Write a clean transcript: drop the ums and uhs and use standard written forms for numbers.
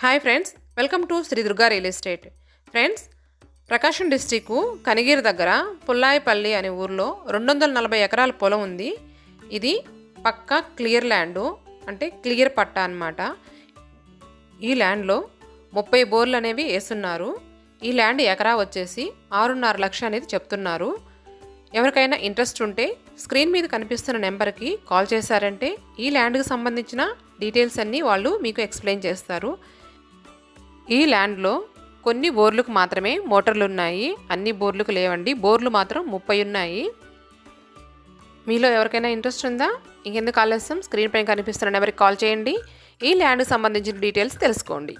Hi friends, welcome to Shri Durga real estate. Friends, Prakasam district Kanigiri దగ్గర పుల్లాయిపల్లి అనే ఊర్లో 240 ఎకరాల పొలం ఉంది. ఇది పక్కా క్లియర్ ల్యాండ్, అంటే క్లియర్ పట్టా అన్నమాట. ఈ ల్యాండ్లో 30 బోర్లు అనేవి వేస్తున్నారు. ఈ ల్యాండ్ ఎకరా వచ్చేసి 6.5 లక్షలు అనేది చెప్తున్నారు. ఎవరికైనా ఇంట్రెస్ట్ ఉంటే స్క్రీన్ మీద కనిపిస్తున్న నెంబర్కి కాల్ చేశారంటే ఈ ల్యాండ్కి సంబంధించిన డీటెయిల్స్ అన్నీ వాళ్ళు మీకు ఎక్స్ప్లెయిన్ చేస్తారు. ఈ ల్యాండ్లో కొన్ని బోర్లకు మాత్రమే మోటార్లు ఉన్నాయి, అన్ని బోర్లకు లేవండి. బోర్లు మాత్రం 30 ఉన్నాయి. మీలో ఎవరికైనా ఇంట్రెస్ట్ ఉందా? ఇంకెందుకు ఆలస్యం, స్క్రీన్ పైన కనిపిస్తున్న నెంబర్కి కాల్ చేయండి. ఈ ల్యాండ్కి సంబంధించిన డీటెయిల్స్ తెలుసుకోండి.